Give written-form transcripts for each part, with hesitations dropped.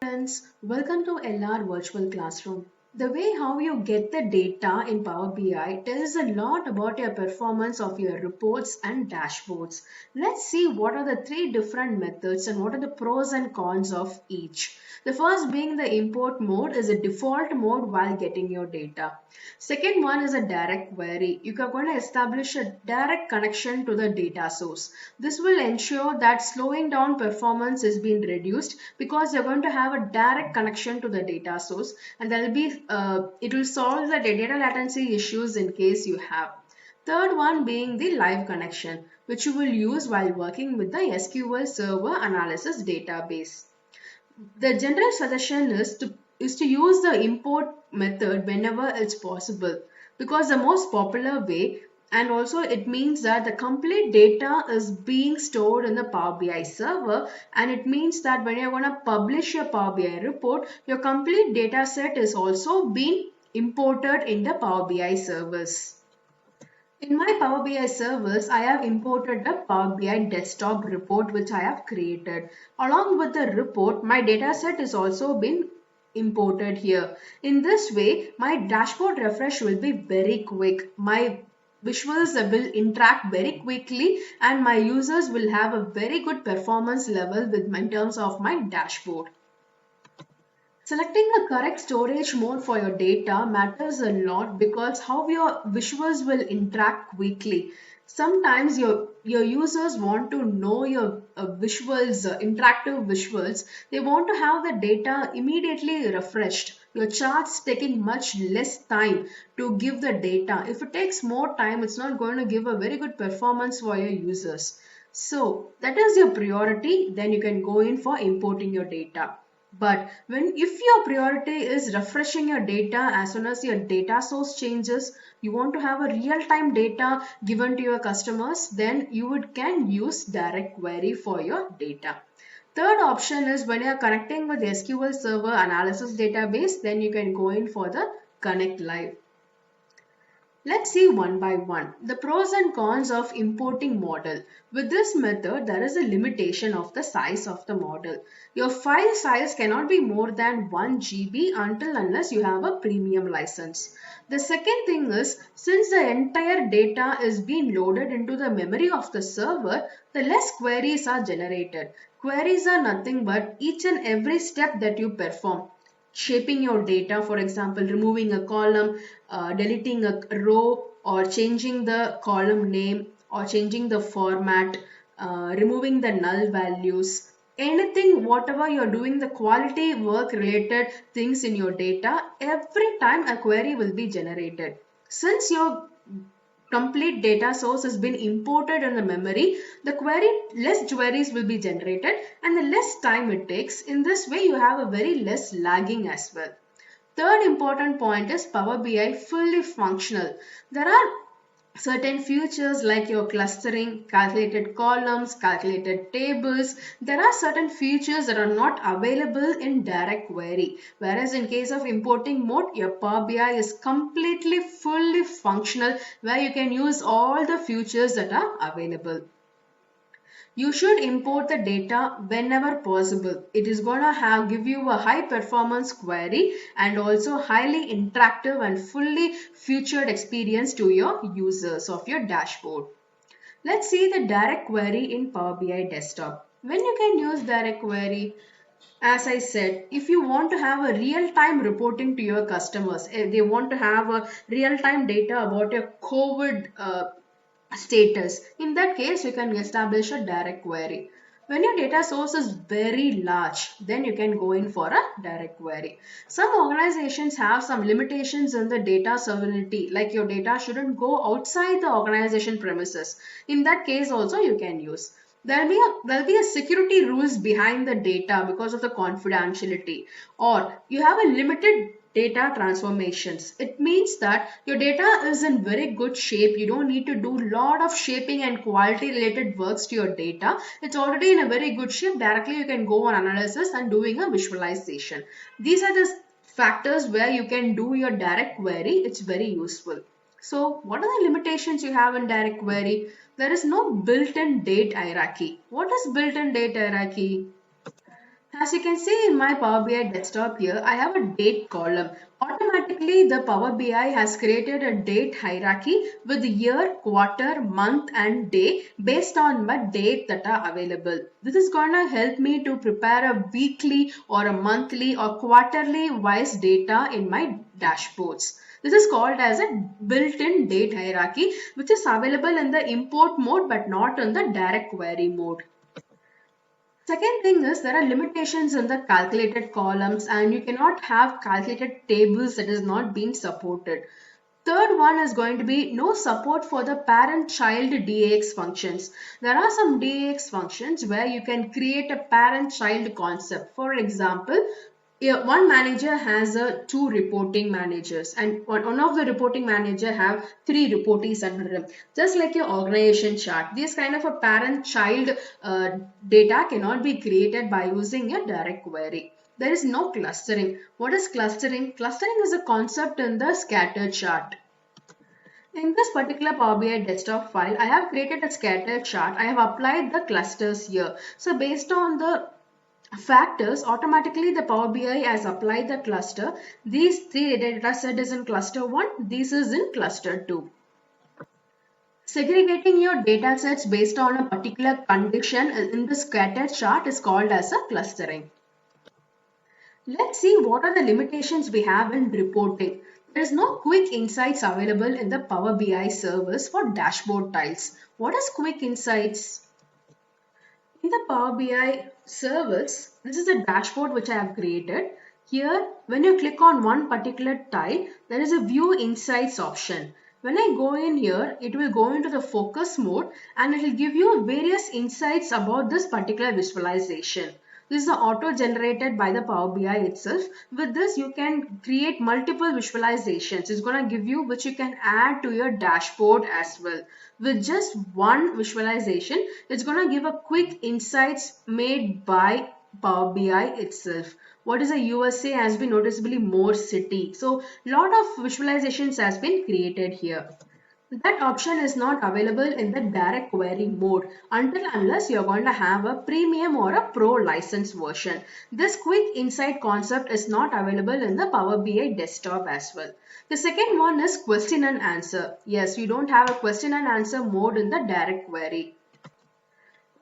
Friends, welcome to LR Virtual Classroom. The way how you get the data in Power BI tells a lot about your performance of your reports and dashboards. Let's see what are the three different methods and what are the pros and cons of each. The first being the import mode is a default mode while getting your data. Second one is a direct query. You are going to establish a direct connection to the data source. This will ensure that slowing down performance is being reduced because you're going to have a direct connection to the data source, and it will solve the data latency issues in case you have. Third one being the live connection, which you will use while working with the SQL Server Analysis database. The general suggestion is to use the import method whenever it's possible, because the most popular way, and also it means that the complete data is being stored in the Power BI server, and it means that when you're going to publish your Power BI report, your complete data set is also being imported in the Power BI servers. In my Power BI servers, I have imported the Power BI desktop report which I have created. Along with the report, my dataset is also been imported here. In this way, my dashboard refresh will be very quick. My visuals will interact very quickly, and my users will have a very good performance level in terms of my dashboard. Selecting the correct storage mode for your data matters a lot because how your visuals will interact quickly. Sometimes your users want to know your interactive visuals. They want to have the data immediately refreshed. Your charts taking much less time to give the data. If it takes more time, it's not going to give a very good performance for your users. So that is your priority. Then you can go in for importing your data. But if your priority is refreshing your data as soon as your data source changes, you want to have a real-time data given to your customers, then can use direct query for your data. Third option is when you are connecting with SQL Server Analysis database, then you can go in for the Connect Live. Let's see one by one. The pros and cons of importing model. With this method, there is a limitation of the size of the model. Your file size cannot be more than 1 GB unless you have a premium license. The second thing is, since the entire data is being loaded into the memory of the server, the less queries are generated. Queries are nothing but each and every step that you perform, shaping your data, for example, removing a column, deleting a row, or changing the column name, or changing the format, removing the null values, anything, whatever you're doing, the quality work related things in your data, every time a query will be generated. Since your complete data source has been imported in the memory, the less queries will be generated and the less time it takes. In this way, you have a very less lagging as well. Third important point is Power BI fully functional. There are certain features like your clustering, calculated columns, calculated tables. There are certain features that are not available in direct query. Whereas in case of importing mode, your Power BI is completely fully functional where you can use all the features that are available. You should import the data whenever possible. It is going to give you a high performance query and also highly interactive and fully featured experience to your users of your dashboard. Let's see the direct query in Power BI desktop. When you can use direct query, as I said, if you want to have a real-time reporting to your customers, they want to have a real-time data about your COVID status. In that case, you can establish a direct query. When your data source is very large, then you can go in for a direct query. Some organizations have some limitations in the data sovereignty, like your data shouldn't go outside the organization premises. In that case also you can use. There'll be a security rules behind the data because of the confidentiality, or you have a limited data transformations. It means that your data is in very good shape. You don't need to do a lot of shaping and quality related works to your data. It's already in a very good shape. Directly you can go on analysis and doing a visualization. These are the factors where you can do your direct query. It's very useful. So what are the limitations you have in direct query? There is no built-in date hierarchy. What is built-in date hierarchy? As you can see in my Power BI desktop here, I have a date column. Automatically, the Power BI has created a date hierarchy with year, quarter, month and day based on the date that are available. This is going to help me to prepare a weekly or a monthly or quarterly wise data in my dashboards. This is called as a built-in date hierarchy, which is available in the import mode but not in the direct query mode. Second thing is there are limitations in the calculated columns and you cannot have calculated tables that is not being supported. Third one is going to be no support for the parent-child DAX functions. There are some DAX functions where you can create a parent-child concept. For example, one manager has two reporting managers and one of the reporting manager have three reportees under him. Just like your organization chart, this kind of a parent-child data cannot be created by using a direct query. There is no clustering. What is clustering? Clustering is a concept in the scatter chart. In this particular Power BI desktop file, I have created a scatter chart. I have applied the clusters here. So based on the factors, automatically the Power BI has applied the cluster. These three data set is in cluster 1, this is in cluster 2. Segregating your data sets based on a particular condition in the scatter chart is called as a clustering. Let's see what are the limitations we have in reporting. There is no quick insights available in the Power BI service for dashboard tiles. What is quick insights? In the Power BI service, this is a dashboard which I have created. Here, when you click on one particular tile, there is a view insights option. When I go in here, it will go into the focus mode and it will give you various insights about this particular visualization. This is auto-generated by the Power BI itself. With this, you can create multiple visualizations. It's going to give you which you can add to your dashboard as well. With just one visualization, it's going to give a quick insights made by Power BI itself. What is a USA has been noticeably more city. So, lot of visualizations has been created here. That option is not available in the direct query mode until unless you're going to have a premium or a pro license version. This quick insight concept is not available in the Power BI desktop as well. The second one is question and answer. Yes, you don't have a question and answer mode in the direct query.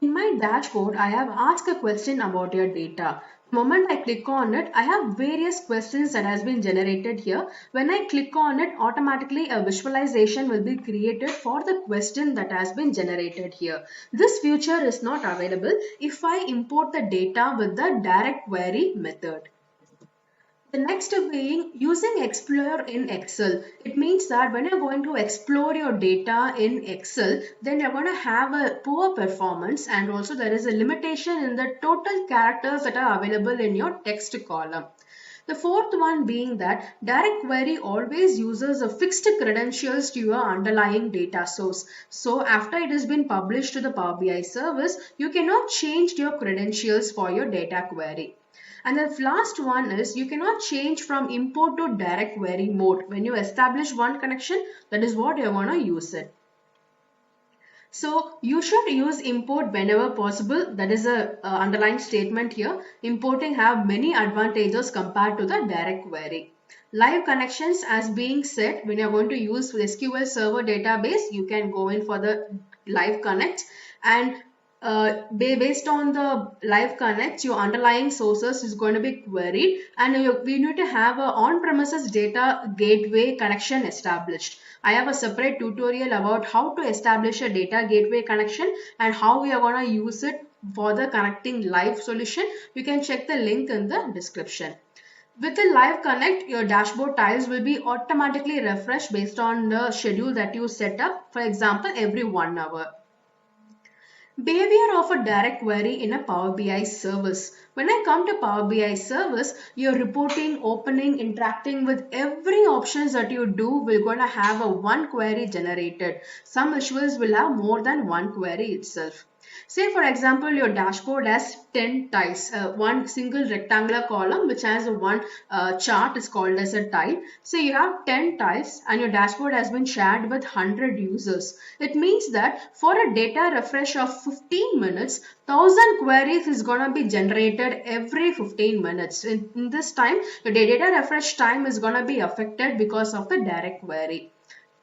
In my dashboard, I have asked a question about your data. The moment I click on it, I have various questions that has been generated here. When I click on it, automatically a visualization will be created for the question that has been generated here. This feature is not available if I import the data with the direct query method. The next being using Explorer in Excel. It means that when you're going to explore your data in Excel, then you're going to have a poor performance and also there is a limitation in the total characters that are available in your text column. The fourth one being that direct query always uses a fixed credentials to your underlying data source. So after it has been published to the Power BI service, you cannot change your credentials for your data query. And the last one is you cannot change from import to direct query mode. When you establish one connection, that is what you're going to use it. So you should use import whenever possible. That is a underlying statement here. Importing have many advantages compared to the direct query. Live connections as being said, when you're going to use SQL Server database, you can go in for the live connect and based on the live connects, your underlying sources is going to be queried and we need to have a on-premises data gateway connection established. I have a separate tutorial about how to establish a data gateway connection and how we are going to use it for the connecting live solution. You can check the link in the description. With the live connect, your dashboard tiles will be automatically refreshed based on the schedule that you set up. For example, every 1 hour. Behavior of a direct query in a Power BI service. When I come to Power BI service, your reporting, opening, interacting with every options that you do will going to have a one query generated. Some visuals will have more than one query itself. Say for example, your dashboard has 10 tiles, one single rectangular column which has one chart is called as a tile. So you have 10 tiles and your dashboard has been shared with 100 users. It means that for a data refresh of 15 minutes, 1000 queries is going to be generated every 15 minutes. In this time, your data refresh time is going to be affected because of the direct query.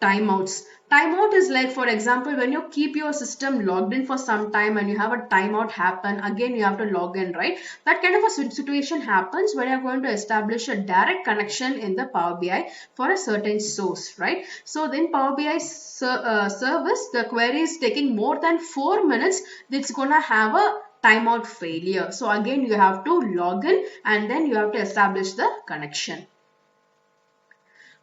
Timeouts. Timeout is like, for example, when you keep your system logged in for some time and you have a timeout happen, again you have to log in, right? That kind of a situation happens when you're going to establish a direct connection in the Power BI for a certain source, right? So then Power BI service, the query is taking more than 4 minutes, it's gonna have a timeout failure. So again you have to log in and then you have to establish the connection.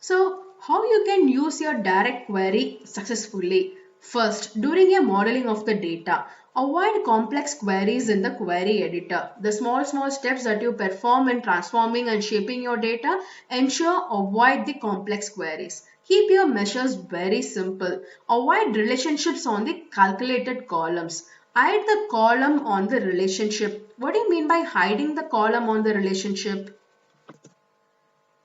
So how you can use your direct query successfully? First, during your modeling of the data, avoid complex queries in the query editor. The small steps that you perform in transforming and shaping your data, ensure avoid the complex queries. Keep your measures very simple. Avoid relationships on the calculated columns. Hide the column on the relationship. What do you mean by hiding the column on the relationship?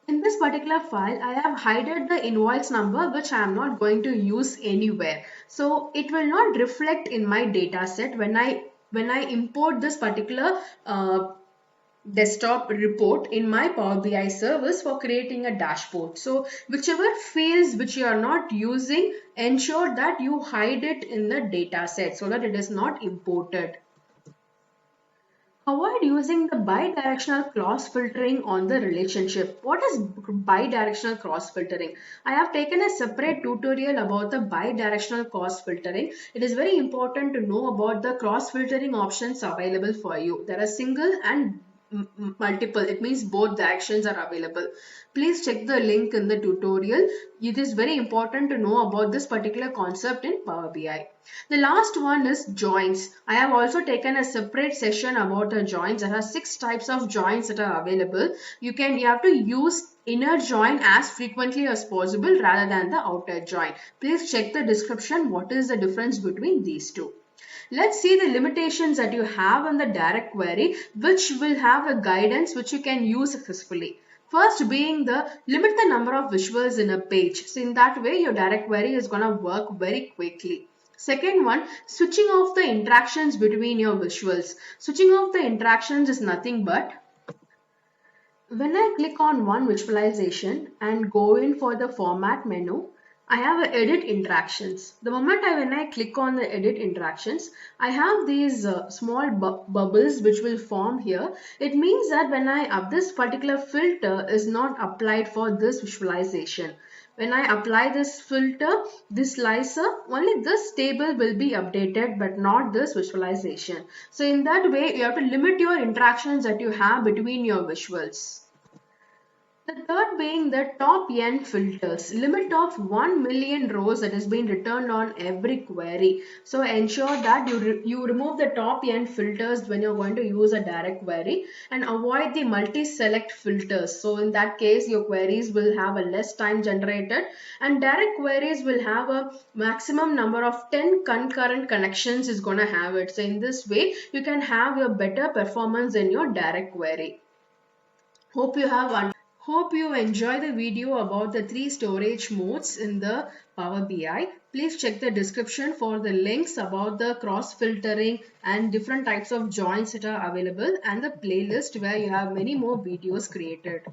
In this particular file, I have hidden the invoice number which I am not going to use anywhere. So it will not reflect in my data set when I import this particular desktop report in my Power BI service for creating a dashboard. So whichever fields which you are not using, ensure that you hide it in the data set so that it is not imported. Avoid using the bidirectional cross filtering on the relationship. What is bidirectional cross filtering? I have taken a separate tutorial about the bidirectional cross filtering. It is very important to know about the cross filtering options available for you. There are single and multiple. It means both directions are available. Please check the link in the tutorial. It is very important to know about this particular concept in Power BI. The last one is joins. I have also taken a separate session about the joins. There are 6 types of joins that are available. You have to use inner join as frequently as possible rather than the outer join. Please check the description what is the difference between these two. Let's see the limitations that you have on the direct query, which will have a guidance which you can use successfully. First being the limit the number of visuals in a page. So in that way, your direct query is going to work very quickly. Second one, switching off the interactions between your visuals. Switching off the interactions is nothing but when I click on one visualization and go in for the format menu, I have a edit interactions. The moment when I click on the edit interactions, I have these small bubbles which will form here. It means that when this particular filter is not applied for this visualization. When I apply this filter, this slicer, only this table will be updated but not this visualization. So in that way, you have to limit your interactions that you have between your visuals. The third being the top n filters, limit of 1 million rows that has been returned on every query. So ensure that you remove the top n filters when you're going to use a direct query and avoid the multi-select filters. So in that case, your queries will have a less time generated and direct queries will have a maximum number of 10 concurrent connections is going to have it. So in this way, you can have your better performance in your direct query. Hope you enjoy the video about the 3 storage modes in the Power BI. Please check the description for the links about the cross filtering and different types of joins that are available and the playlist where you have many more videos created.